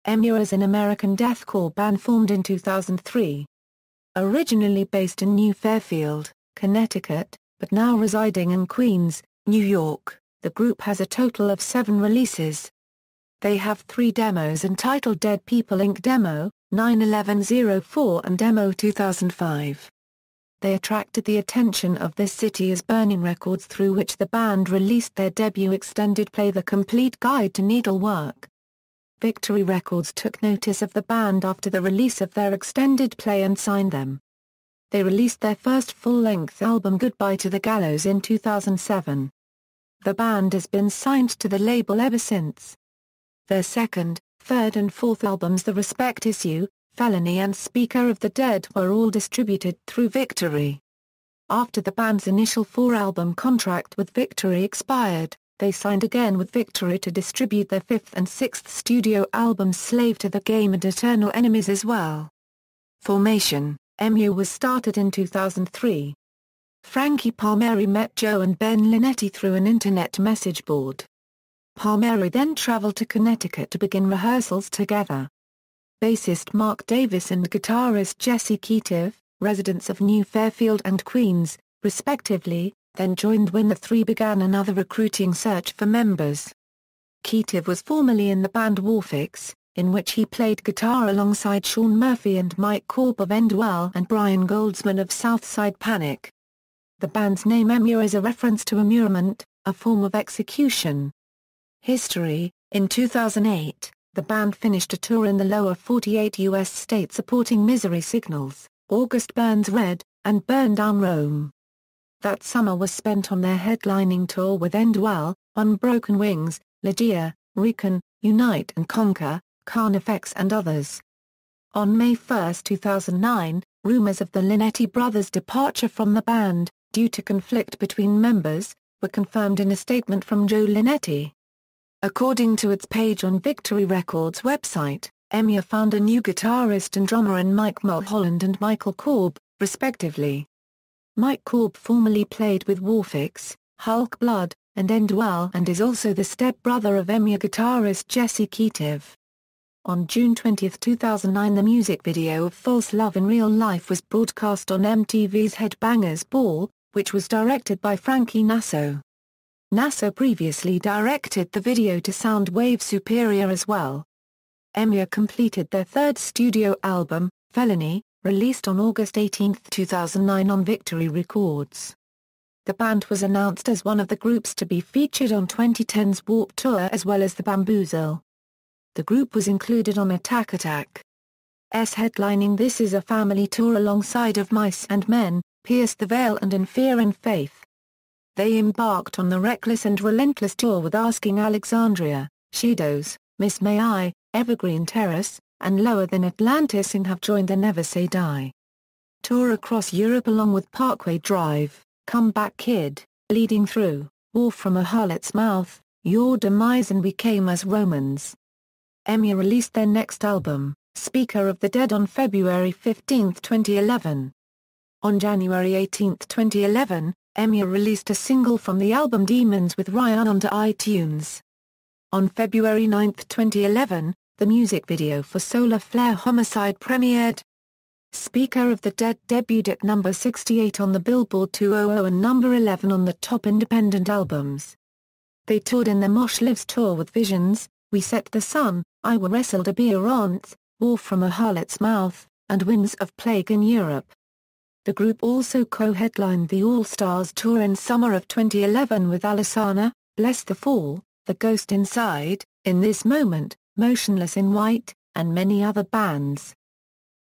Emmure is an American deathcore band formed in 2003. Originally based in New Fairfield, Connecticut, but now residing in Queens, New York, the group has a total of 7 releases. They have 3 demos entitled Dead People Inc. Demo, 9/11/04 and Demo 2005. They attracted the attention of This City Is Burning Records, through which the band released their debut extended play The Complete Guide to Needlework. Victory Records took notice of the band after the release of their extended play and signed them. They released their first full-length album Goodbye to the Gallows in 2007. The band has been signed to the label ever since. Their second, third and fourth albums The Respect Issue, Felony and Speaker of the Dead were all distributed through Victory. After the band's initial 4-album contract with Victory expired, they signed again with Victory to distribute their 5th and 6th studio albums Slave to the Game and Eternal Enemies as well. Formation: Emmure was started in 2003. Frankie Palmieri met Joe and Ben Linetti through an internet message board. Palmieri then traveled to Connecticut to begin rehearsals together. Bassist Mark Davis and guitarist Jesse Keetive, residents of New Fairfield and Queens, respectively, then joined when the three began another recruiting search for members. Keetive was formerly in the band Warfix, in which he played guitar alongside Sean Murphy and Mike Korb of Endwell and Brian Goldsman of Southside Panic. The band's name Emmure is a reference to immurement, a form of execution. History: in 2008, the band finished a tour in the lower 48 U.S. states supporting Misery Signals, August Burns Red, and Burn Down Rome. That summer was spent on their headlining tour with Endwell, Unbroken Wings, Legia, Recon, Unite and Conquer, Carnifex and others. On May 1, 2009, rumors of the Linetti brothers' departure from the band, due to conflict between members, were confirmed in a statement from Joe Linetti. According to its page on Victory Records' website, Emmure found a new guitarist and drummer in Mike Mulholland and Michael Korb, respectively. Mike Korb formerly played with Warfix, Hulk Blood, and Endwell and is also the step-brother of Emmure guitarist Jesse Keetive. On June 20, 2009, the music video of False Love in Real Life was broadcast on MTV's Headbangers Ball, which was directed by Frankie Nasso. Nasso previously directed the video to Soundwave Superior as well. Emmure completed their 3rd studio album, Felony, released on August 18, 2009 on Victory Records. The band was announced as one of the groups to be featured on 2010's Warped Tour as well as the Bamboozle. The group was included on Attack Attack's headlining This Is a Family tour alongside of Mice and Men, Pierce the Veil and In Fear and Faith. They embarked on the Reckless and Relentless tour with Asking Alexandria, Shadows, Miss May I, Evergreen Terrace, and Lower Than Atlantis, and have joined the Never Say Die tour across Europe along with Parkway Drive, Come Back Kid, Bleeding Through, War from a Harlot's Mouth, Your Demise and We Came as Romans. Emmure released their next album, Speaker of the Dead, on February 15, 2011. On January 18, 2011, Emmure released a single from the album Demons with Ryan onto iTunes. On February 9, 2011, the music video for Solar Flare Homicide premiered. Speaker of the Dead debuted at number 68 on the Billboard 200 and number 11 on the top independent albums. They toured in the Mosh Lives tour with Visions, We Set the Sun, I Were Wrestled a Beerance, War from a Harlot's Mouth, and Winds of Plague in Europe. The group also co-headlined the All-Stars tour in summer of 2011 with Alesana, Bless the Fall, The Ghost Inside, In This Moment, Motionless in White, and many other bands.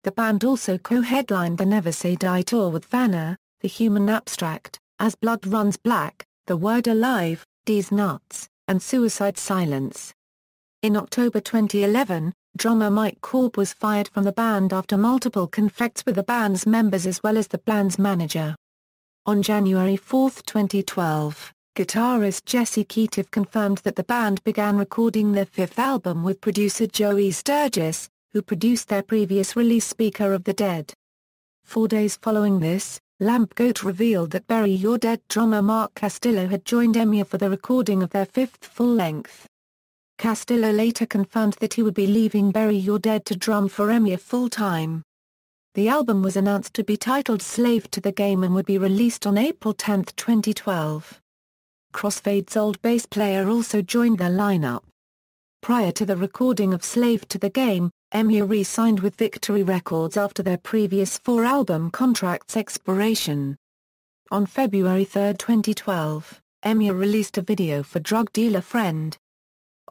The band also co-headlined the Never Say Die tour with Vanna, The Human Abstract, As Blood Runs Black, The Word Alive, D's Nuts, and Suicide Silence. In October 2011, drummer Mike Korb was fired from the band after multiple conflicts with the band's members as well as the band's manager. On January 4, 2012, guitarist Jesse Keetive confirmed that the band began recording their 5th album with producer Joey Sturgis, who produced their previous release Speaker of the Dead. 4 days following this, Lamp Goat revealed that Bury Your Dead drummer Mark Castillo had joined Emmure for the recording of their 5th full-length Castillo later confirmed that he would be leaving Bury Your Dead to drum for Emmure full-time. The album was announced to be titled Slave to the Game and would be released on April 10, 2012. Crossfade's old bass player also joined their lineup. Prior to the recording of Slave to the Game, Emmure re-signed with Victory Records after their previous 4-album contract's expiration. On February 3, 2012, Emmure released a video for Drug Dealer Friend.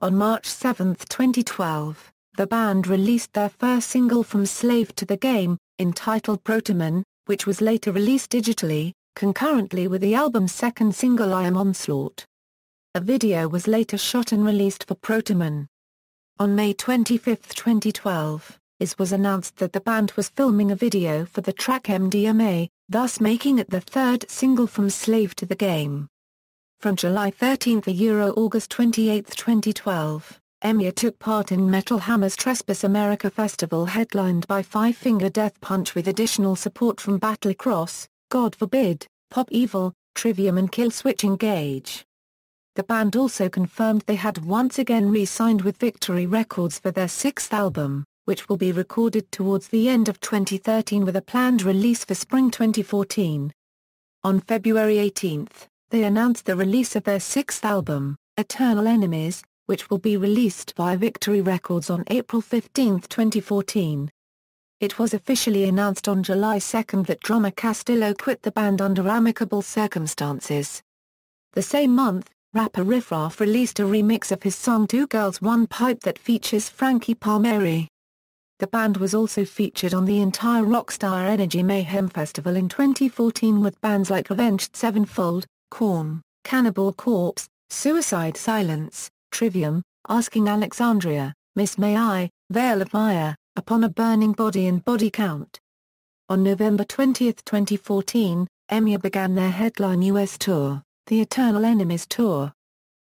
On March 7, 2012, the band released their first single from Slave to the Game, entitled Protoman, which was later released digitally, concurrently with the album's second single I Am Onslaught. A video was later shot and released for Protoman. On May 25, 2012, it was announced that the band was filming a video for the track MDMA, thus making it the third single from Slave to the Game. From July 13 to August 28, 2012, Emmure took part in Metal Hammer's Trespass America Festival headlined by Five Finger Death Punch with additional support from Battlecross, God Forbid, Pop Evil, Trivium and Killswitch Engage. The band also confirmed they had once again re-signed with Victory Records for their 6th album, which will be recorded towards the end of 2013 with a planned release for spring 2014. On February 18, they announced the release of their 6th album, Eternal Enemies, which will be released via Victory Records on April 15, 2014. It was officially announced on July 2 that drummer Castillo quit the band under amicable circumstances. The same month, rapper Riff Raff released a remix of his song Two Girls One Pipe that features Frankie Palmieri. The band was also featured on the entire Rockstar Energy Mayhem Festival in 2014 with bands like Avenged Sevenfold, Korn, Cannibal Corpse, Suicide Silence, Trivium, Asking Alexandria, Miss May I, Veil of Maya, Upon a Burning Body and Body Count. On November 20, 2014, Emmure began their headline US tour, the Eternal Enemies Tour.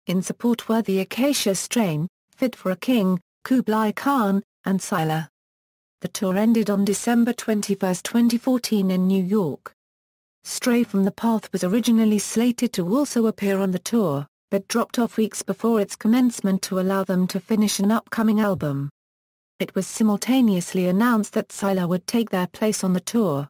In support were the Acacia Strain, Fit for a King, Kublai Khan, and Scylla. The tour ended on December 21, 2014 in New York. Stray from the Path was originally slated to also appear on the tour, but dropped off weeks before its commencement to allow them to finish an upcoming album. It was simultaneously announced that Scylla would take their place on the tour.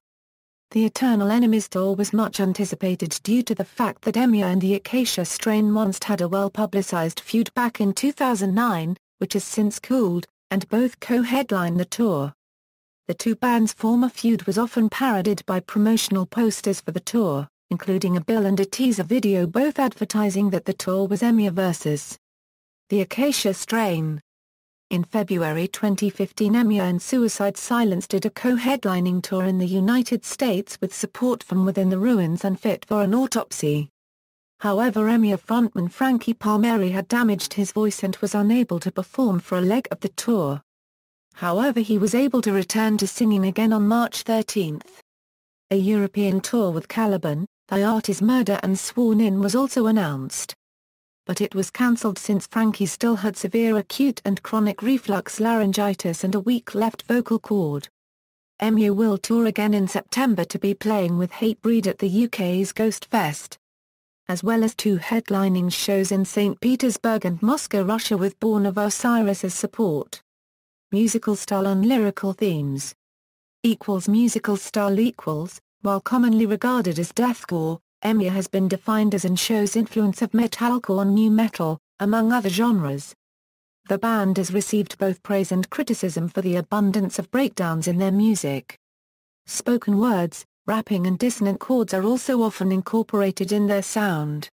The Eternal Enemies tour was much anticipated due to the fact that Emmure and the Acacia Strain once had a well-publicized feud back in 2009, which has since cooled, and both co-headlined the tour. The two bands' former feud was often parodied by promotional posters for the tour, including a bill and a teaser video both advertising that the tour was Emmure vs. the Acacia Strain. In February 2015 Emmure and Suicide Silence did a co-headlining tour in the United States with support from Within the Ruins and Fit for an Autopsy. However, Emmure frontman Frankie Palmieri had damaged his voice and was unable to perform for a leg of the tour. However, he was able to return to singing again on March 13. A European tour with Caliban, The Art Is Murder and Sworn In was also announced. But it was cancelled since Frankie still had severe acute and chronic reflux laryngitis and a weak left vocal cord. Emmure will tour again in September to be playing with Hatebreed at the UK's Ghost Fest, as well as two headlining shows in St. Petersburg and Moscow, Russia with Born of Osiris as support. Musical style and lyrical themes. Musical style while commonly regarded as deathcore, Emmure has been defined as and shows influence of metalcore and nu metal, among other genres. The band has received both praise and criticism for the abundance of breakdowns in their music. Spoken words, rapping and dissonant chords are also often incorporated in their sound.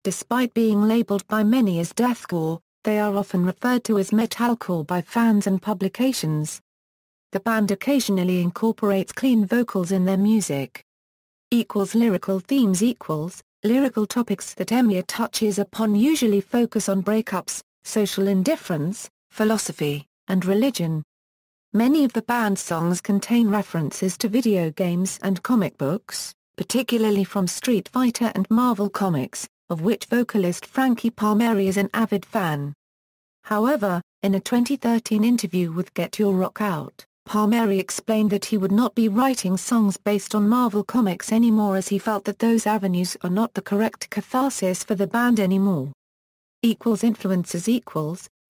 Despite being labeled by many as deathcore, they are often referred to as metalcore by fans and publications. The band occasionally incorporates clean vocals in their music. Lyrical themes. Lyrical topics that Emmure touches upon usually focus on breakups, social indifference, philosophy, and religion. Many of the band's songs contain references to video games and comic books, particularly from Street Fighter and Marvel Comics, of which vocalist Frankie Palmieri is an avid fan. However, in a 2013 interview with Get Your Rock Out, Palmieri explained that he would not be writing songs based on Marvel Comics anymore as he felt that those avenues are not the correct catharsis for the band anymore. Influences.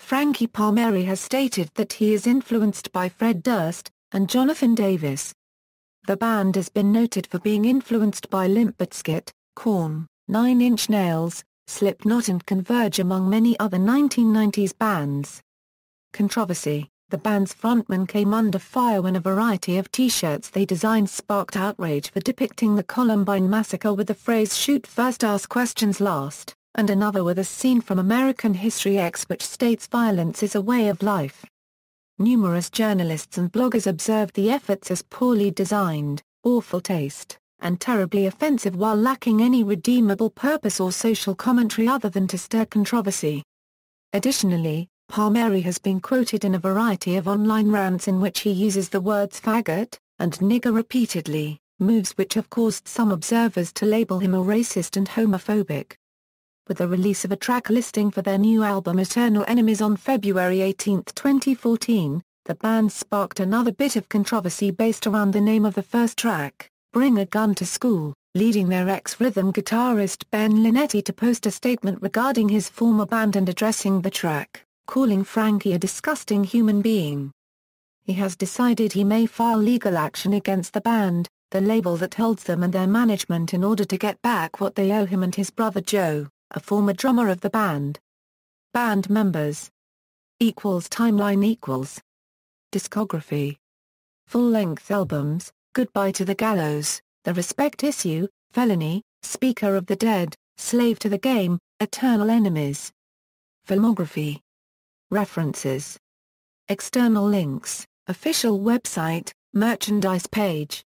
Frankie Palmieri has stated that he is influenced by Fred Durst and Jonathan Davis. The band has been noted for being influenced by Limp Bizkit, Korn, Nine Inch Nails, Slipknot and Converge among many other 1990s bands. Controversy: the band's frontman came under fire when a variety of T-shirts they designed sparked outrage for depicting the Columbine massacre with the phrase "Shoot first, ask questions last," and another with a scene from American History X which states violence is a way of life. Numerous journalists and bloggers observed the efforts as poorly designed, awful taste, and terribly offensive while lacking any redeemable purpose or social commentary other than to stir controversy. Additionally, Palmieri has been quoted in a variety of online rants in which he uses the words faggot and nigger repeatedly, moves which have caused some observers to label him a racist and homophobic. With the release of a track listing for their new album Eternal Enemies on February 18, 2014, the band sparked another bit of controversy based around the name of the first track, Bring a Gun to School, leading their ex-rhythm guitarist Ben Linetti to post a statement regarding his former band and addressing the track, calling Frankie a disgusting human being. He has decided he may file legal action against the band, the label that holds them and their management in order to get back what they owe him and his brother Joe, a former drummer of the band. Band members. Timeline. Discography. Full-length albums: Goodbye to the Gallows, The Respect Issue, Felony, Speaker of the Dead, Slave to the Game, Eternal Enemies. Filmography. References. External links: official website, merchandise page.